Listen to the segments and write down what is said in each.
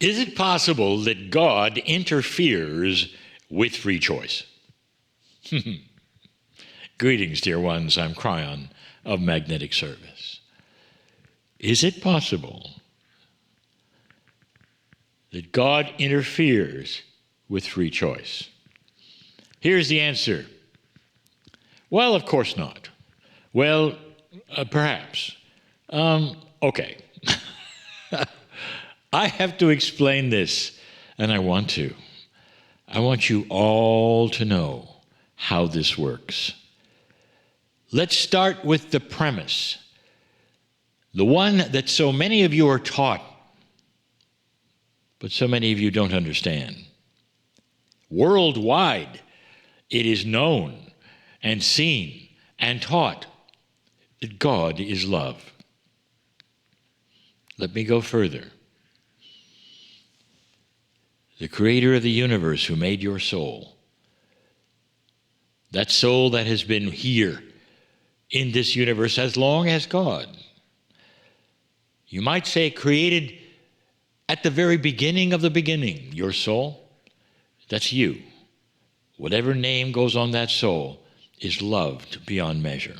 Is it possible that God interferes with free choice? Greetings, dear ones. I'm Kryon of Magnetic Service. Is it possible that God interferes with free choice? Here's the answer. Well, of course not. Well, perhaps. Okay. I have to explain this, and I want to. I want you all to know how this works. Let's start with the premise, the one that so many of you are taught, but so many of you don't understand. Worldwide, it is known and seen and taught that God is love. Let me go further. The creator of the universe who made your soul, that soul that has been here in this universe as long as God, you might say created at the very beginning of the beginning, your soul, that's you. Whatever name goes on that soul is loved beyond measure.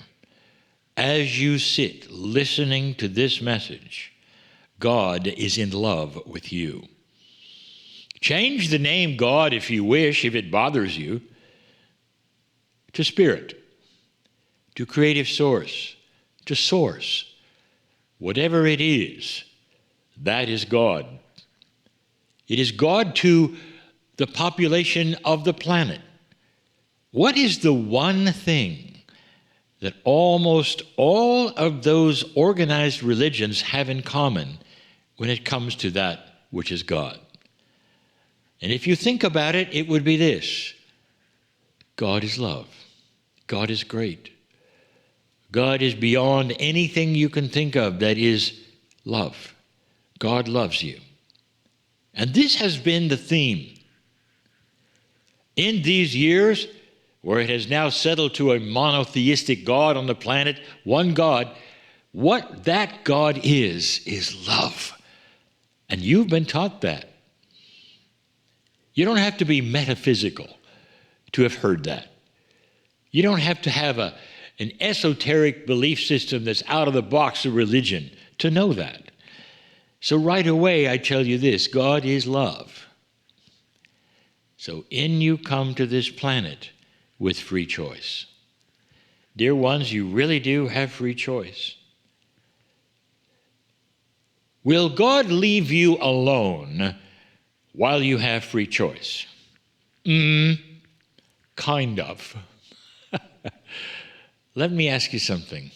As you sit listening to this message, God is in love with you. Change the name God if you wish, if it bothers you, to Spirit, to Creative Source, to Source. Whatever it is, that is God. It is God to the population of the planet. What is the one thing that almost all of those organized religions have in common when it comes to that which is God? And if you think about it, it would be this: God is love. God is great. God is beyond anything you can think of that is love. God loves you. And this has been the theme. In these years, where it has now settled to a monotheistic God on the planet, one God, what that God is love. And you've been taught that. You don't have to be metaphysical to have heard that. You don't have to have an esoteric belief system that's out of the box of religion to know that. So right away I tell you this: God is love. So in you come to this planet with free choice. Dear ones, you really do have free choice. Will God leave you alone while you have free choice? Kind of. Let me ask you something.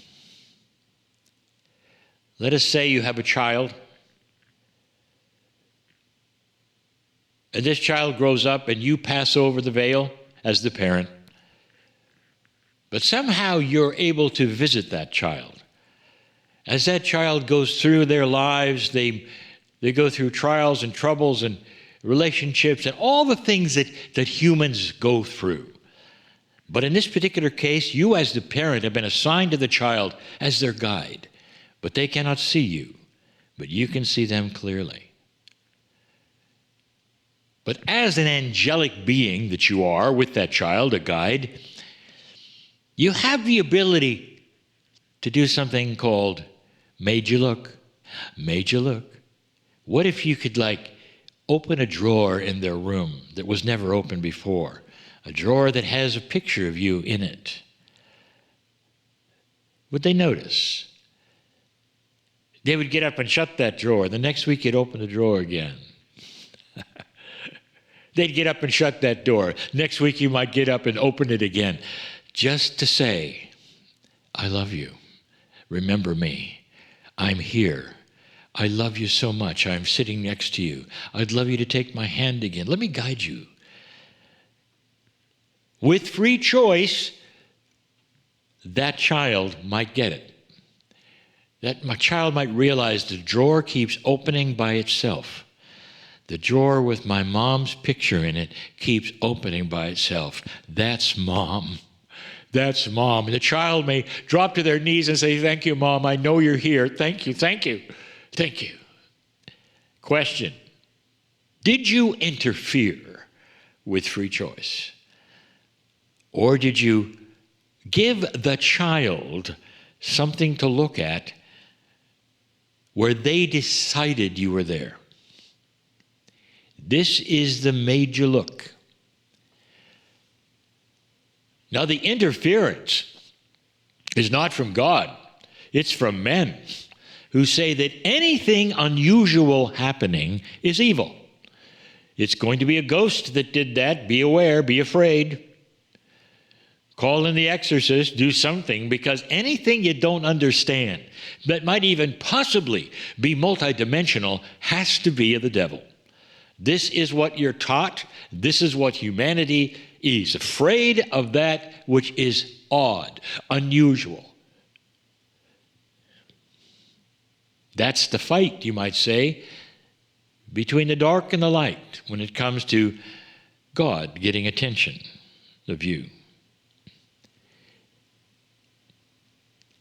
Let us say you have a child, and this child grows up and you pass over the veil as the parent, but somehow you're able to visit that child. As that child goes through their lives, they go through trials and troubles and relationships and all the things that humans go through. But in this particular case, you as the parent have been assigned to the child as their guide, but they cannot see you, but you can see them clearly. But as an angelic being that you are with that child, a guide, you have the ability to do something called made you look. Made you look. What if you could open a drawer in their room that was never opened before? A drawer that has a picture of you in it. Would they notice? They would get up and shut that drawer. The next week you'd open the drawer again. They'd get up and shut that door. Next week you might get up and open it again. Just to say, I love you. Remember me. I'm here. I love you so much. I'm sitting next to you. I'd love you to take my hand again. Let me guide you. With free choice, that child might get it. That my child might realize the drawer keeps opening by itself. The drawer with my mom's picture in it keeps opening by itself. That's Mom. That's Mom. And the child may drop to their knees and say, thank you, Mom. I know you're here. Thank you, thank you, thank you. Question. Did you interfere with free choice? Or did you give the child something to look at where they decided you were there? This is the major look. Now, the interference is not from God. It's from men who say that anything unusual happening is evil. It's going to be a ghost that did that. Be aware, be afraid. Call in the exorcist, do something, because anything you don't understand that might even possibly be multidimensional has to be of the devil. This is what you're taught. This is what humanity is. Afraid of that which is odd, unusual. That's the fight, you might say, between the dark and the light when it comes to God getting attention of you.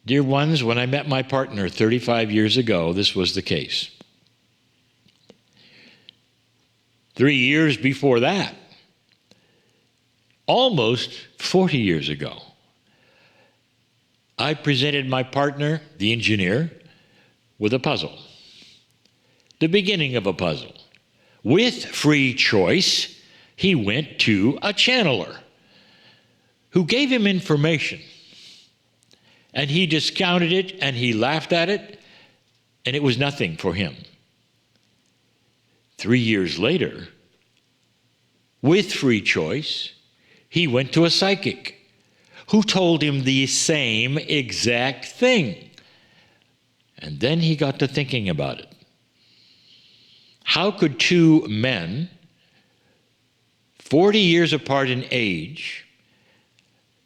Dear ones, when I met my partner 35 years ago, this was the case. 3 years before that, almost 40 years ago, I presented my partner, the engineer, with a puzzle. The beginning of a puzzle. With free choice, he went to a channeler who gave him information. And he discounted it, and he laughed at it, and it was nothing for him. 3 years later, with free choice, he went to a psychic who told him the same exact thing. And then he got to thinking about it. How could two men, 40 years apart in age,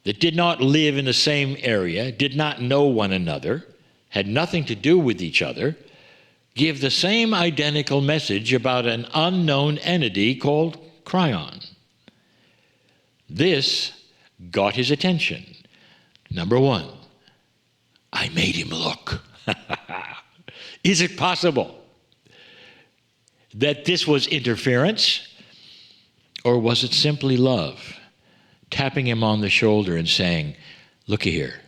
that did not live in the same area, did not know one another, had nothing to do with each other, give the same identical message about an unknown entity called Kryon? This got his attention. Number one, I made him look. Is it possible that this was interference, or was it simply love? Tapping him on the shoulder and saying, looky here,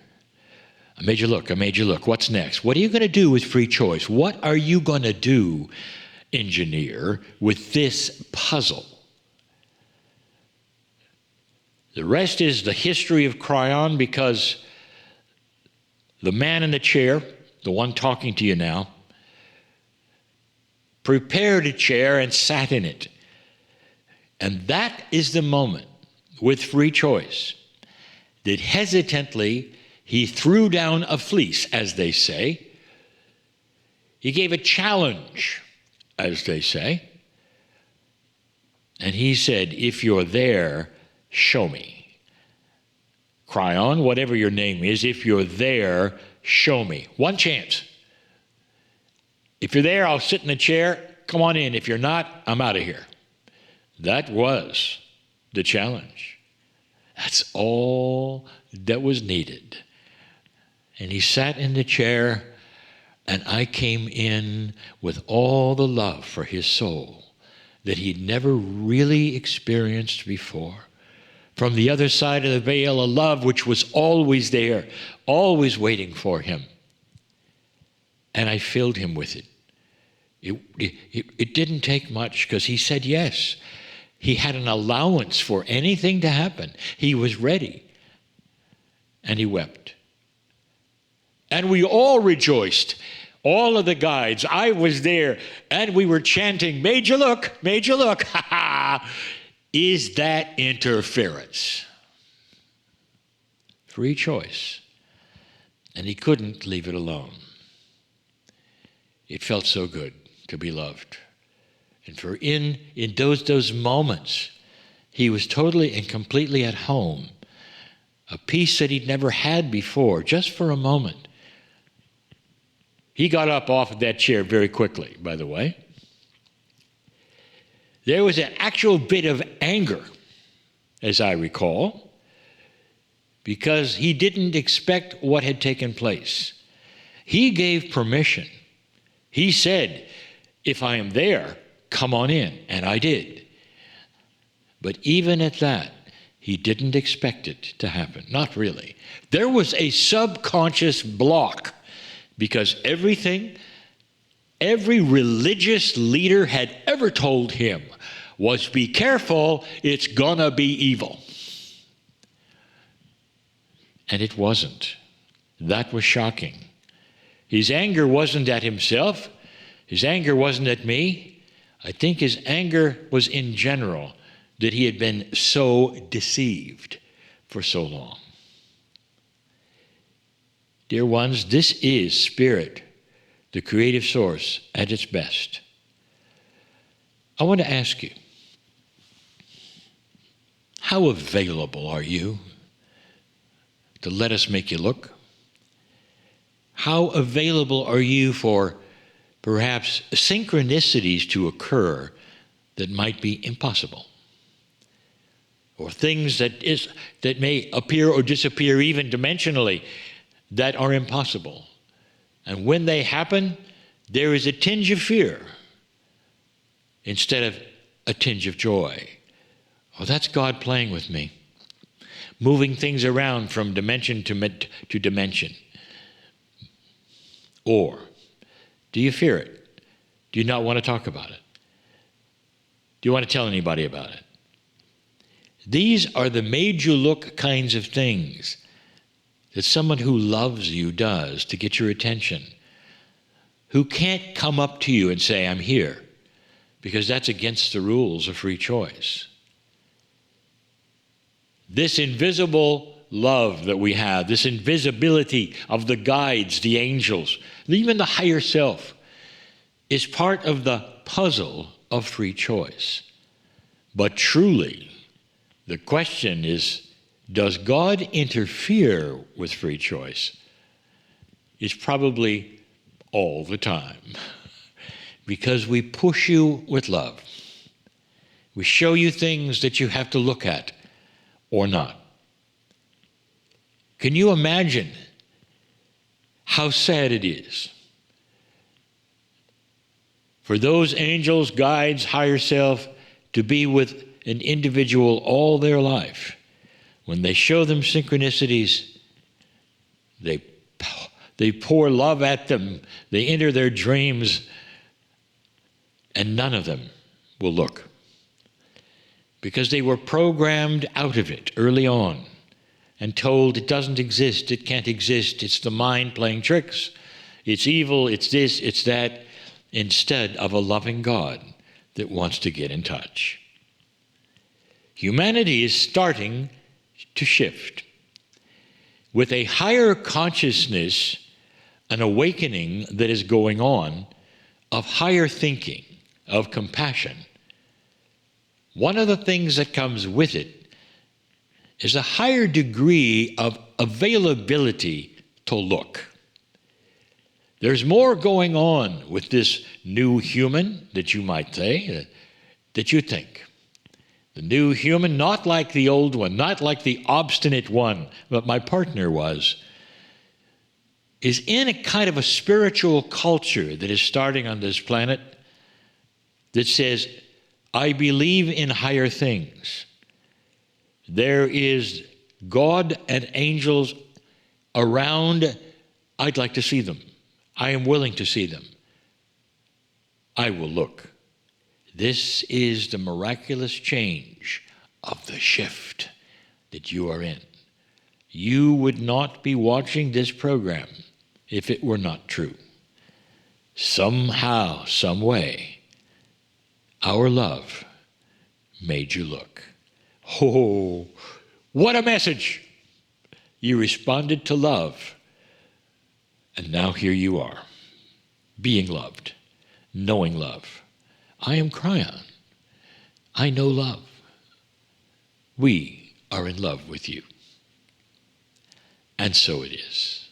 I made you look, what's next? What are you going to do with free choice? What are you going to do, engineer, with this puzzle? The rest is the history of Kryon, because the man in the chair, the one talking to you now, prepared a chair and sat in it. And that is the moment, with free choice, that hesitantly he threw down a fleece, as they say. He gave a challenge, as they say. And he said, if you're there, show me. Kryon, whatever your name is, if you're there, show me. One chance. If you're there, I'll sit in the chair. Come on in. If you're not, I'm out of here. That was the challenge. That's all that was needed. And he sat in the chair, and I came in with all the love for his soul that he'd never really experienced before. From the other side of the veil, a love which was always there, always waiting for him. And I filled him with it. It didn't take much, because he said yes. He had an allowance for anything to happen. He was ready. And he wept. And we all rejoiced. All of the guides. I was there, and we were chanting, made you look, ha ha. Is that interference? Free choice. And he couldn't leave it alone. It felt so good to be loved. And for in those moments, he was totally and completely at home. A peace that he'd never had before, just for a moment. He got up off of that chair very quickly, by the way. There was an actual bit of anger, as I recall, because he didn't expect what had taken place. He gave permission. He said, if I am there, come on in, and I did. But even at that, he didn't expect it to happen. Not really. There was a subconscious block because everything every religious leader had ever told him was, be careful, it's gonna be evil. And it wasn't. That was shocking. His anger wasn't at himself. His anger wasn't at me. I think his anger was in general, that he had been so deceived for so long. Dear ones, this is spirit, the creative source at its best. I want to ask you, how available are you to let us make you look? How available are you for perhaps synchronicities to occur that might be impossible? Or things that may appear or disappear even dimensionally that are impossible. And when they happen, there is a tinge of fear instead of a tinge of joy. Oh, that's God playing with me, moving things around from dimension to dimension. Or, do you fear it? Do you not want to talk about it? Do you want to tell anybody about it? These are the made-you-look kinds of things that someone who loves you does to get your attention, who can't come up to you and say, I'm here, because that's against the rules of free choice. This invisible love that we have, this invisibility of the guides, the angels, even the higher self, is part of the puzzle of free choice. But truly, the question is, does God interfere with free choice? It's probably all the time, because we push you with love. We show you things that you have to look at or not. Can you imagine how sad it is for those angels, guides, higher self to be with an individual all their life? When they show them synchronicities, they pour love at them, they enter their dreams, and none of them will look, because they were programmed out of it early on and told it doesn't exist, it can't exist, it's the mind playing tricks, it's evil, it's this, it's that, instead of a loving God that wants to get in touch. Humanity is starting to shift. With a higher consciousness, an awakening that is going on of higher thinking, of compassion. One of the things that comes with it is a higher degree of availability to look. There's more going on with this new human that you might say, that you think. The new human, not like the old one, not like the obstinate one, but my partner was, is in a kind of a spiritual culture that is starting on this planet that says, I believe in higher things. There is God and angels around. I'd like to see them. I am willing to see them. I will look. This is the miraculous change of the shift that you are in. You would not be watching this program if it were not true. Somehow, some way, our love made you look. Oh, what a message! You responded to love, and now here you are, being loved, knowing love. I am Kryon. I know love. We are in love with you. And so it is.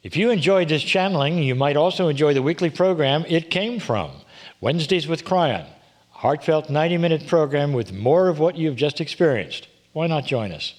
If you enjoyed this channeling, you might also enjoy the weekly program It Came From, Wednesdays with Kryon, a heartfelt 90-minute program with more of what you've just experienced. Why not join us?